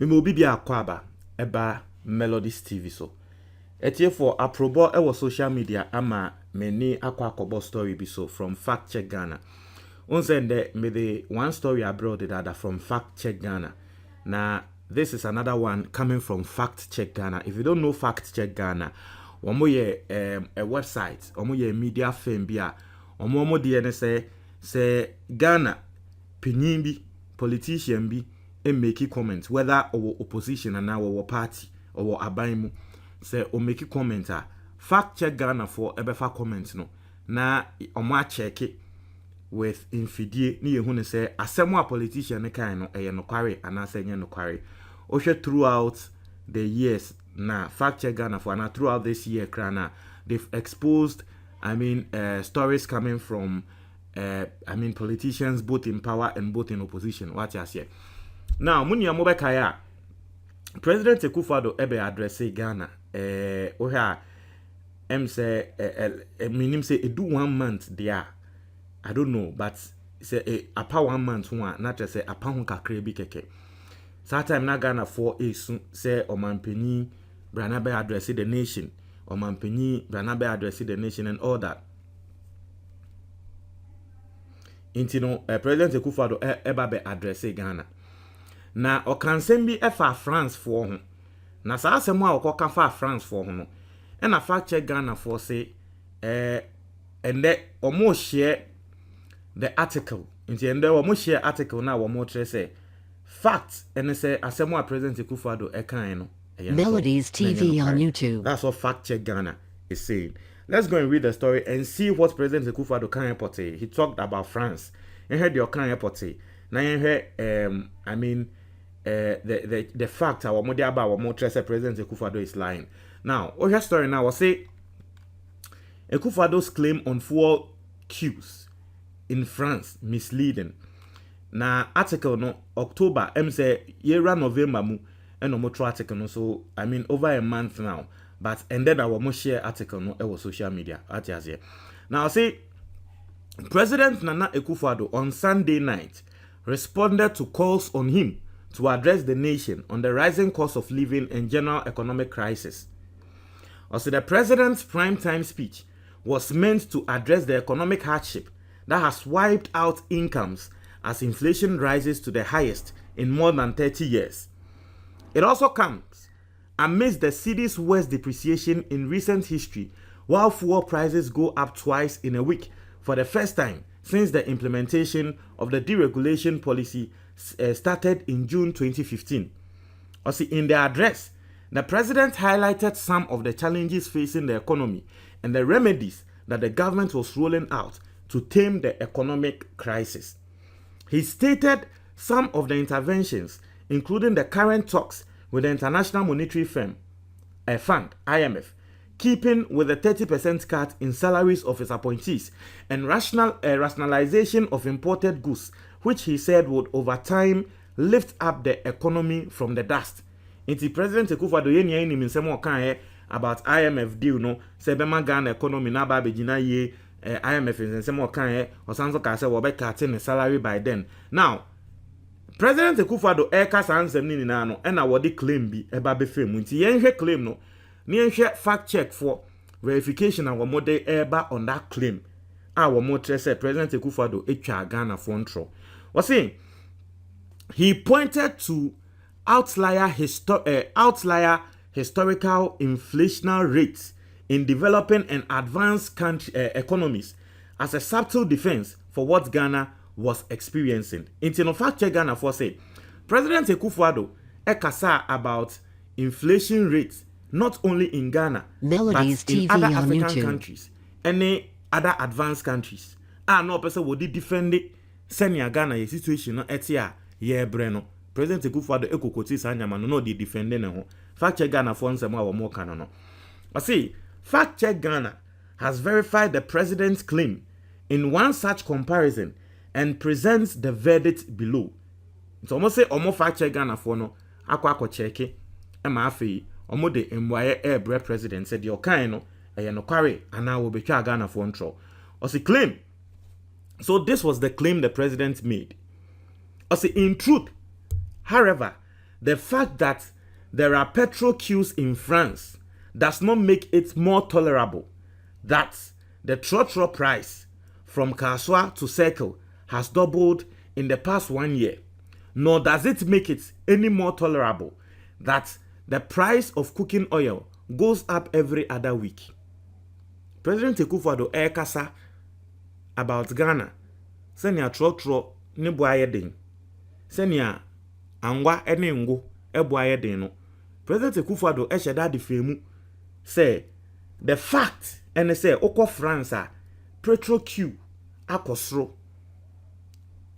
Mimo bibia akwaba eba Melodies TV so. Etie for aprobo ewo social media ama many akwa story bi so from Fact Check Ghana. Unsende me the one story abroad that from Fact Check Ghana. Now this is another one coming from Fact Check Ghana. If you don't know Fact Check Ghana, omo ye a website, omo ye media firm bia, omo de say Ghana pinyin bi politician bi and make comments whether or opposition and now or party or abaimu say or make commenter Fact Check Ghana for ebefa comments no na omo check it with infidie ni ehunu say asemo a politician ne kan no eye no kware anase nye no kware ohwe throughout the years na Fact Check Ghana for na throughout this year krana they've exposed stories coming from politicians both in power and both in opposition. What you say? Now, muni ya mobekaya President Akufo ebe address Ghana. Oha say minim say do 1 month there. I don't know, but say apa 1 month one not just say apa hun kakre bi keke. That time na Ghana for is say omanpenyi branabe address the nation. Omanpenyi branabe address the nation and all that. Intino President Akufo eba be address Ghana. Na okansem bi efa France for ho. Na sa asem a okoka fa France for ho no. E na Fact Check Ghana for say and they almost share the article. Intino omo share article na omo tre say fact and say asem a President Akufo e kan no. Melodies TV on YouTube. That's what Fact Check Ghana is saying. Let's go and read the story and see what President Akufo can report. He talked about France. And heard your can report. Now you heard the fact our model about what more President Akufo is lying. Now, your story now will say Akufo's claim on fuel queues in France misleading. Now article no October say year November mu and no article no so over a month now. But and then our most share article no our social media. Now see President Nana Akufo on Sunday night responded to calls on him to address the nation on the rising cost of living and general economic crisis. Also, the president's primetime speech was meant to address the economic hardship that has wiped out incomes as inflation rises to the highest in more than 30 years. It also comes amidst the cedi's worst depreciation in recent history, while fuel prices go up twice in a week for the first time since the implementation of the deregulation policy started in June 2015. Also, in the address, the president highlighted some of the challenges facing the economy and the remedies that the government was rolling out to tame the economic crisis. He stated some of the interventions, including the current talks with the International Monetary Fund, IMF, keeping with a 30% cut in salaries of its appointees and rationalization of imported goods, which he said would over time lift up the economy from the dust. Inti President Akufo do yeni ni minsemo kan about IMF deal no se bema Ghana economy na ba begina ye IMF minsemo kan osanso ka se wo be cut in salary by then. Now President Akufo eka sansem ni na no na wodi claim bi eba be fam nti yenhwe claim no ni yenhwe fact check for verification and wo dey eba on that claim wo mo say President Akufo etwa Ghana for ntro was saying he pointed to outlier historical inflationary rates in developing and advanced country economies as a subtle defense for what Ghana was experiencing. In Fact Check Ghana for say, President Akufo ekasa about inflation rates not only in Ghana Melodies but in TV other on African YouTube. countries, any other advanced countries. No person would defend it. Senior Ghana ye situation no etia ye breno. President Akufo ekokoti sa nyama no di defend ne ho. Fact Check Ghana for nsemo a mo ka no. I see, Fact Check Ghana has verified the president's claim in one such comparison and presents the verdict below. So almost say omo Fact Check Ghana for no akwa check e ma afei omo de mwaye airbre president said your kind no e no kware ana wo betwa Ghana for ntro. Also claim. So this was the claim the president made. Also in truth, however, the fact that there are petrol queues in France does not make it more tolerable that the trotro price from Kaswa to Circle has doubled in the past 1 year, nor does it make it any more tolerable that the price of cooking oil goes up every other week. President Akufo Addo kasa about Ghana, senia trotro ne boaye den, senia angwa ene ngo boaye den no. President Akufo Addo sheda de fremu say the fact and say okọ France a petrol queue akosro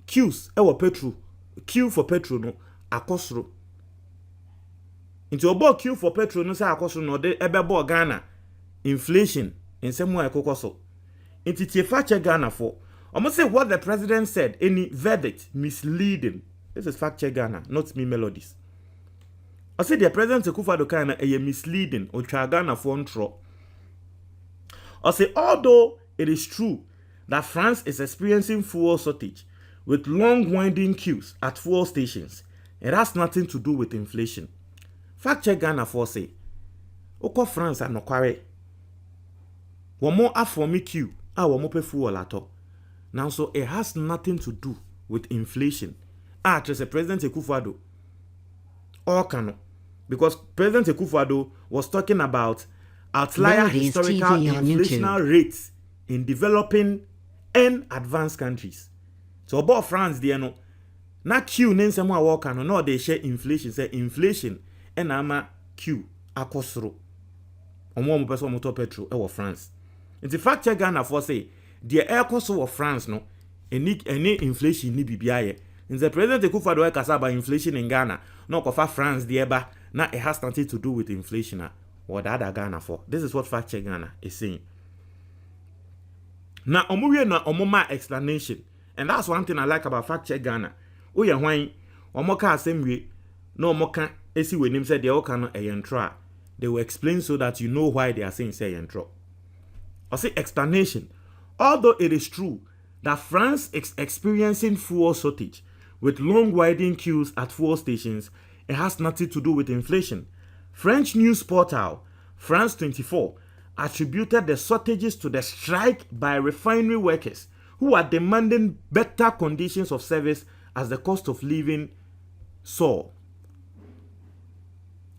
queues petrol queue for petrol no akosro nti obo queue for petrol no say akosro no de ebebo Ghana inflation nsemu ekokoso nti tiefa che Ghana for almost say what the president said any verdict misleading. This is fact check Ghana, not me melodies. I say the president Akufo Addo kind of misleading or try Ghana for intro. I say although it is true that France is experiencing fuel shortage with long winding queues at fuel stations, it has nothing to do with inflation. Fact check Ghana for say, Oko France and nokware. One more afomi queue, one more pay fuel at all. Now so it has nothing to do with inflation. Just President Akufo Addo. Or cano. Because President Akufo Addo was talking about outlier MELODIES historical TV on inflationary rates in developing and advanced countries. So about France there no na Q nen semo a work no they share inflation say inflation and ama Q akosro. Omo mo person motor petrol e wo France. In fact check Ghana for say the air cost of France no any inflation ni bibia. In the President Akufo Addo kasa about inflation in Ghana, no kofa France the eba, now it has nothing to do with inflation. What other Ghana for? This is what Fact Check Ghana is saying. Now, omuwe na omoma explanation, and that's one thing I like about Fact Check Ghana. Oya hwan omoka asemwe no omoka esi wenim say the oka no eyentra. They will explain so that you know why they are saying say eyentra. I say explanation. Although it is true that France is experiencing fuel shortage with long winding queues at fuel stations, it has nothing to do with inflation. French news portal France 24 attributed the shortages to the strike by refinery workers who are demanding better conditions of service as the cost of living soar.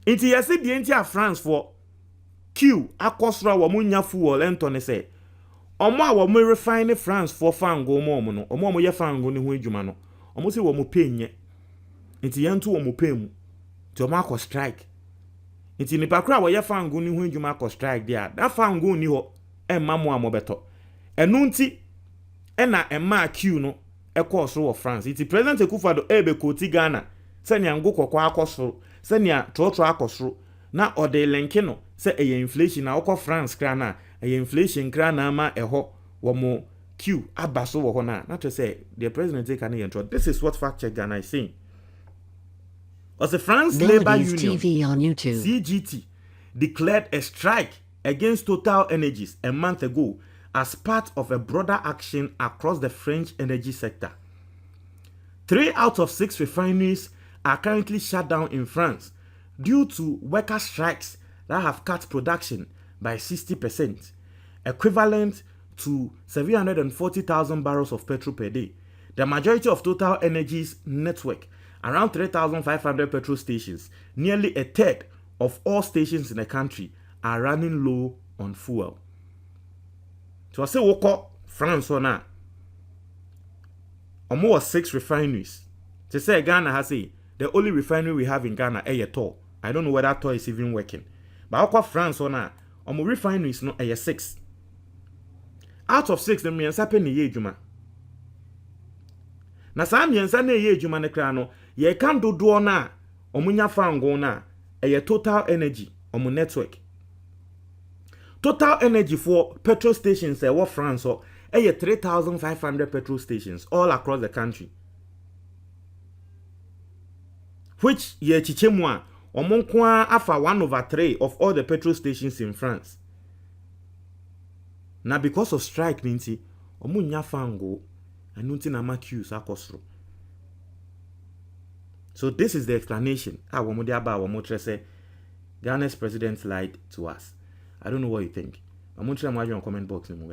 Inti yesi di enti a France for queue akosra wo munya fuel entone say omo a wo mo refine France for fango mo no omo ye fango ne ho adwuma no omo se wo mo penye nti yanto wo mo pemu ti omo akọ strike nti nipa kra wo ye fango ne ho adwuma akọ strike dia da fango ni ho emma mo amobeto enu nti ena emma queue no ekọ so wo France nti President Akufo Addo ebe koti Ghana senya ngo kokwa akọso senya trotro akọso na ode lenke no se eye inflation na okọ France kra na eye inflation kra na ma eho wo mo queue abaso wo ho na to say the president take an intro. This is what Fact Check Ghana is saying. As the France Labor MELODIES Union TV on YouTube. CGT declared a strike against Total Energies a month ago as part of a broader action across the French energy sector. 3 out of 6 refineries are currently shut down in France due to worker strikes that have cut production by 60%, equivalent to 740,000 barrels of petrol per day. The majority of Total Energy's network, around 3,500 petrol stations, nearly a third of all stations in the country, are running low on fuel. So I say, woko France or na, almost 6 refineries. To say Ghana has the only refinery we have in Ghana is Addo. I don't know whether Addo is even working. But woko France or na, almost refineries no 6. Out of 6, the miensa pe ni ye adwuma. Na saa miensa na ye adwuma ne kra no, ye kan dodo na omunya fango na Total Energy omu network. Total Energy for petrol stations what France or 3,500 petrol stations all across the country. Which ye chichemu a omonkwa afa 1/3 of all the petrol stations in France. Now because of strike ninti omunya fango anunti na ma queues akosro. So this is the explanation. Ghana's president lied to us. I don't know what you think. I'm going to try my comment box in the